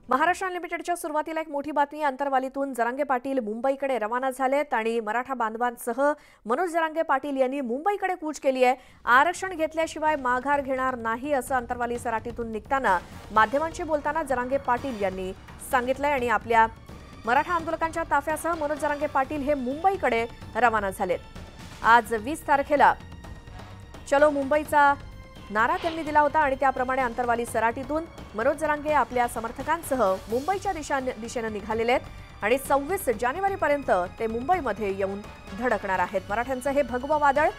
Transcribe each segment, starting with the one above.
महाराष्ट्र अनलिमिटेडच्या सुरुवातीला एक मोठी बातमी अंतरवालीतून जरांगे पाटील मुंबईकडे रवाना झालेत आणि मराठा बांधवांसह मनोज जरांगे पाटील यांनी मुंबईकडे कूच केली आहे। आरक्षण घेतल्याशिवाय माघार घेणार नाही असं अंतरवाली सराटीतून निघताना माध्यमांशी बोलताना जरांगे पाटील यांनी सांगितलंय आणि आपल्या मराठा आंदोलकांच्या ताफ्यासह मनोज जरांगे पाटील हे मुंबईकडे रवाना झालेत। आज 20 तारखेला चलो मुंबईचा नारा त्यांनी दिला होता आणि त्याप्रमाणे अंतरवाली सराटीतून मनोज जरांगे आपल्या समर्थकांसह मुंबईच्या दिशेने निघालेले आहेत आणि 26 जानेवारीपर्यंत ते मुंबईमध्ये येऊन धडकणार आहेत। मराठ्यांचं हे भगवं वादळ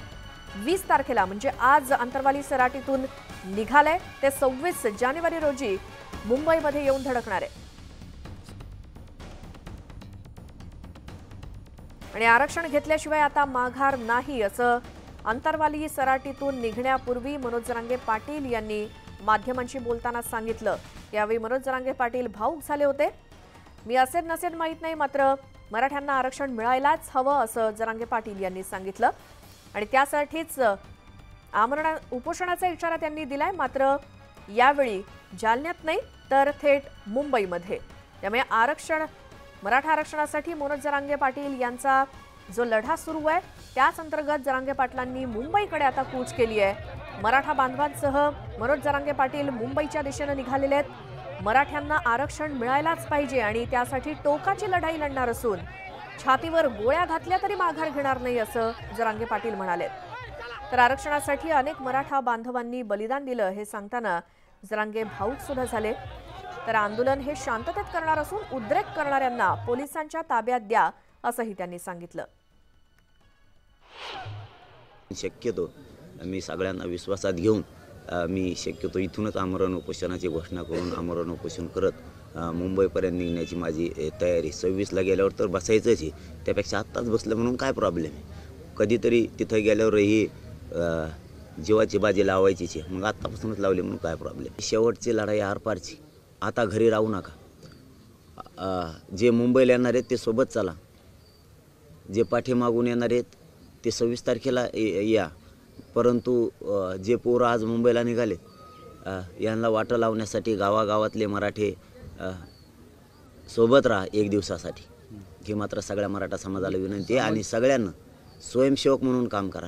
20 तारखेला म्हणजे आज अंतरवाली सराटीतून निघालंय ते 26 जानेवारी रोजी मुंबईमध्ये येऊन धडकणार आहे आणि आरक्षण घेतल्याशिवाय आता माघार नाही असं अंतरवाली सराटीतून निघण्यापूर्वी मनोज जरांगे पाटील यांनी माध्यमांशी बोलताना सांगितलं। यावेळी मनोज जरांगे पाटील भावुक झाले होते। मी असेल नसेल माहित नाही, मात्र मराठ्यांना आरक्षण मिळायलाच हवं असं जरांगे पाटील यांनी सांगितलं आणि त्यासाठीच आमरण उपोषणाचा इशारा त्यांनी दिलाय। मात्र यावेळी जालन्यात नाही तर थेट मुंबईमध्ये। त्यामुळे मराठा आरक्षणासाठी मनोज जरांगे पाटील यांचा जो लढा सुरू आहे त्याच अंतर्गत जरांगे पाटलांनी मुंबईकडे आता कूच केली आहे। मराठा बांधवांसह मनोज जरांगे पाटील मुंबईच्या दिशेने निघालेले आहेत। मराठ्यांना आरक्षण मिळायलाच पाहिजे आणि त्यासाठी टोकाची लढाई लढणार असून छातीवर गोळ्या घातल्या तरी माघार घेणार नाही असं जरांगे पाटील म्हणाले। तर आरक्षणासाठी अनेक मराठा बांधवांनी बलिदान दिलं हे सांगताना जरांगे भावुक सुद्धा झाले। तर आंदोलन हे शांततेत करणार असून उद्रेक करणाऱ्यांना पोलिसांच्या ताब्यात द्या असंही त्यांनी सांगितलं। शक्यतो मी सगळ्यांना विश्वासात घेऊन मी शक्यतो इथूनच आमरण उपोषणाची घोषणा करून आमरण उपोषण करत मुंबईपर्यंत निघण्याची माझी तयारी। 26ला गेल्यावर तर बसायचंच आहे, त्यापेक्षा आत्ताच बसलं म्हणून काय प्रॉब्लेम आहे। कधीतरी तिथं गेल्यावरही जीवाची बाजी लावायचीच आहे, मग आत्तापासूनच लावली म्हणून काय प्रॉब्लेम। शेवटची लढाई आरपारची, आता घरी राहू नका। जे मुंबईला येणार आहेत ते सोबत चला, जे पाठीमागून येणार आहेत ते 26 तारखेला या। परंतु जे पोरं आज मुंबईला निघाले यांना वाटं लावण्यासाठी गावागावातले मराठे सोबत राहा एक दिवसासाठी, ही मात्र सगळ्या मराठा समाजाला विनंती आहे आणि सगळ्यांना स्वयंसेवक म्हणून काम करा।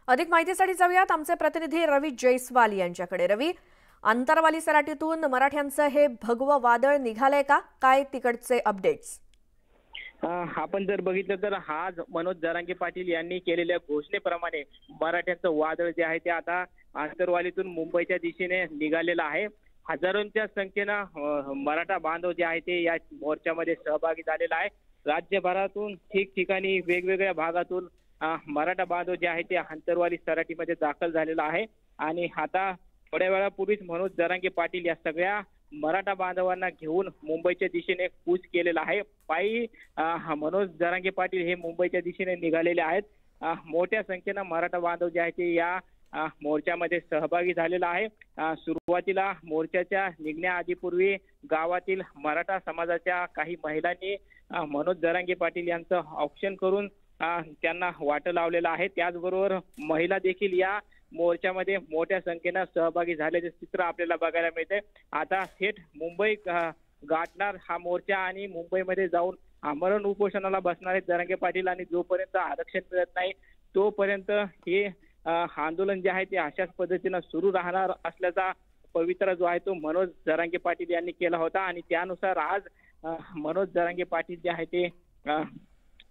अधिक माहितीसाठी जाऊयात आमचे प्रतिनिधी रवी जयस्वाल यांच्याकडे। रवी, अंतरवाली सराटीतून मराठ्यांचं हे भगवं वादळ निघालंय का? काय तिकडचे अपडेट्स? आपण जर बघितलं तर आज मनोज जरांगे पाटील यांनी केलेल्या घोषणेप्रमाणे मराठ्यांचं वादळ जे आहे ते आता अंतरवालीतून मुंबईच्या दिशेने निघालेलं आहे। हजारोंच्या संख्येनं मराठा बांधव जे आहे ते या मोर्चामध्ये सहभागी झालेला आहे। राज्यभरातून ठिकठिकाणी वेगवेगळ्या भागातून मराठा बांधव जे आहे ते अंतरवाली सराटीमध्ये दाखल झालेला आहे आणि आता थोड्या वेळापूर्वीच मनोज जरांगे पाटील या सगळ्या मराठा बांधवांना घेऊन मुंबईच्या दिशेने कूच केलेला आहे। पायी मनोज जरांगे पाटील हे मुंबईच्या दिशेने निघालेले आहेत। मोठ्या संख्येनं मराठा बांधव जे आहे ते या मोर्चामध्ये सहभागी झालेला आहे। सुरुवातीला मोर्चाच्या निघण्याआधीपूर्वी गावातील मराठा समाजाच्या काही महिलांनी मनोज जरांगे पाटील यांचं औक्षण करून त्यांना वाटं लावलेलं आहे। त्याचबरोबर महिला देखील या मोर्चामध्ये मोठ्या संख्येनं सहभागी झाल्याचे चित्र आपल्याला बघायला मिळते। आता थेट मुंबई गाठणार हा मोर्चा आणि मुंबईमध्ये जाऊन आमरण उपोषणाला बसणार आहेत जरांगे पाटील आणि जोपर्यंत आरक्षण मिळत नाही तोपर्यंत हे आंदोलन जे आहे ते अशाच पद्धतीनं सुरू राहणार असल्याचा पवित्रा जो आहे तो मनोज जरांगे पाटील यांनी केला होता आणि त्यानुसार आज मनोज जरांगे पाटील जे आहे ते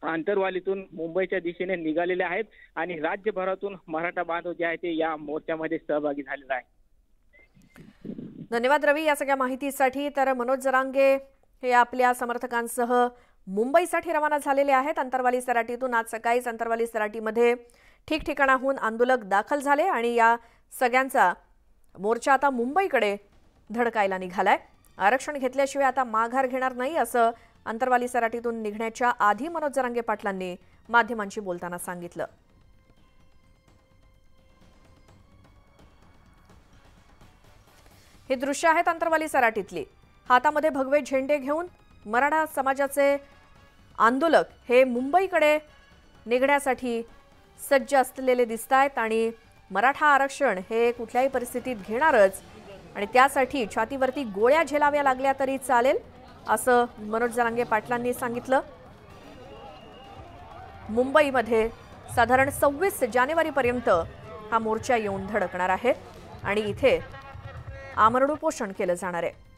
अंतरवालीतून मुंबईच्या दिशेने निघालेले आहेत आणि राज्यभरातून मराठा बांधव जे आहे ते या मोर्चामध्ये सहभागी झालेला आहे। धन्यवाद रवी या सगळ्या माहितीसाठी। तर मनोज जरांगे हे आपल्या समर्थकांसह मुंबईसाठी रवाना झालेले आहेत। अंतरवाली सराटीतून आज सकाळीच अंतरवाली सराटीमध्ये ठिकठिकाणाहून आंदोलक दाखल झाले आणि या सगळ्यांचा मोर्चा आता मुंबईकडे धडकायला निघालाय। आरक्षण घेतल्याशिवाय आता माघार घेणार नाही असं अंतरवाली सराटीतून निघण्याच्या आधी मनोज जरांगे पाटलांनी माध्यमांशी बोलताना सांगितलं। हे दृश्य आहेत अंतरवाली सराटीतली। हातामध्ये भगवे झेंडे घेऊन मराठा समाजाचे आंदोलक हे मुंबईकडे निघण्यासाठी सज्ज असलेले दिसतायत आणि मराठा आरक्षण हे कुठल्याही परिस्थितीत घेणारच आणि त्यासाठी छातीवरती गोळ्या झेलाव्या लागल्या तरी चालेल असं मनोज जरांगे पाटलांनी सांगितलं। मुंबईमध्ये साधारण 26 जानेवारीपर्यंत हा मोर्चा येऊन धडकणार आहे आणि इथे आमरण उपोषण केलं जाणार आहे।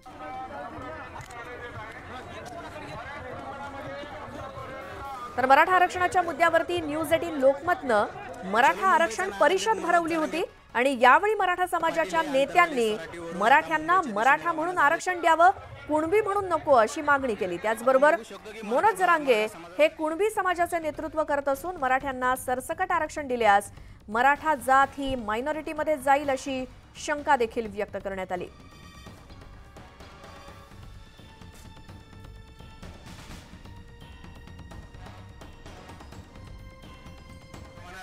तर मराठा आरक्षणाच्या मुद्द्यावरती न्यूज 18 लोकमतनं मराठा आरक्षण परिषद भरवली होती आणि यावेळी मराठा समाजाच्या नेत्यांनी मराठ्यांना मराठा म्हणून आरक्षण द्यावं, कुणबी म्हणून नको अशी मागणी केली। त्याचबरोबर मनोज जरांगे हे कुणबी समाजाचे नेतृत्व करत असून मराठ्यांना सरसकट आरक्षण दिल्यास मराठा जात ही मायनॉरिटीमध्ये जाईल अशी शंका देखील व्यक्त करण्यात आली।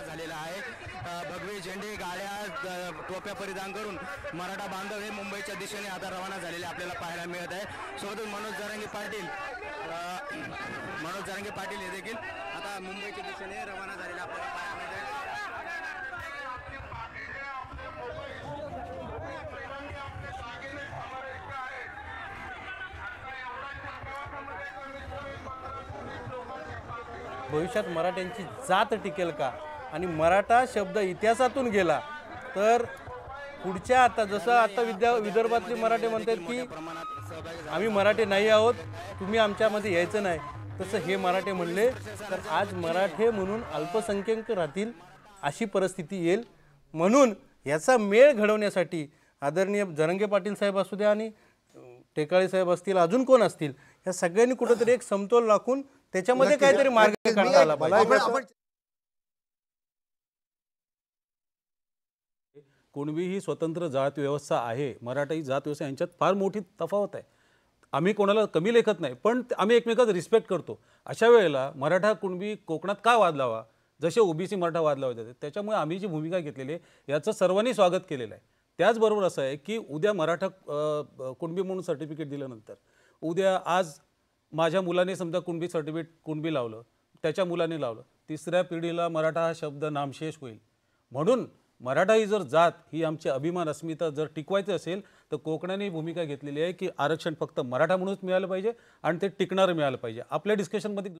झालेला आहे। भगवे झेंडे, गाड्या, टोप्या परिधान करून मराठा बांधव हे मुंबईच्या दिशेने आता रवाना झालेले आपल्याला पाहायला मिळत आहे। सोबतच मनोज जरांगे पाटील हे देखील आता मुंबईच्या दिशेने रवाना झालेले आपल्याला पाहायला मिळत आहे। भविष्यात मराठ्यांची जात टिकेल का आणि मराठा शब्द इतिहासातून गेला तर पुढच्या आता जसं आता विदर्भातले मराठे म्हणतात की आम्ही मराठे नाही आहोत, तुम्ही आमच्यामध्ये यायचं नाही, तसं हे मराठे म्हणले तर आज मराठे म्हणून अल्पसंख्याक राहतील अशी परिस्थिती येईल। म्हणून याचा मेळ घडवण्यासाठी आदरणीय जरांगे पाटील साहेब असू द्या आणि टेकाळे साहेब असतील, अजून कोण असतील, या सगळ्यांनी कुठेतरी एक समतोल राखून त्याच्यामध्ये काहीतरी मार्ग काढता आला पाहिजे। कुणबी ही स्वतंत्र जात व्यवस्था आहे, मराठा ही जात व्यवस्था यांच्यात फार मोठी तफावत आहे। आम्ही कोणाला कमी लेखत नाही, पण आम्ही एकमेकांचा रिस्पेक्ट करतो। अशा वेळेला मराठा कुणबी कोकणात का वाद लावा, जसे ओबीसी मराठा वाद लावत होते, त्याच्यामुळे आम्ही जी भूमिका घेतलेली आहे याचं सर्वांनी स्वागत केलेलं आहे। त्याचबरोबर असं आहे की उद्या मराठा कुणबी म्हणून सर्टिफिकेट दिल्यानंतर उद्या आज माझ्या मुलाने समजा कुणबी सर्टिफिकेट कुणबी लावलं, त्याच्या मुलाने लावलं, तिसऱ्या पिढीला मराठा हा शब्द नामशेष होईल। म्हणून मराठा ही जर जात ही आमची अभिमान अस्मिता जर टिकवायचं असेल तर कोकणाने भूमिका घेतलेली आहे की आरक्षण फक्त मराठा म्हणूनच मिळालं पाहिजे आणि ते टिकणारं मिळालं पाहिजे। आपल्या डिस्कशनमध्ये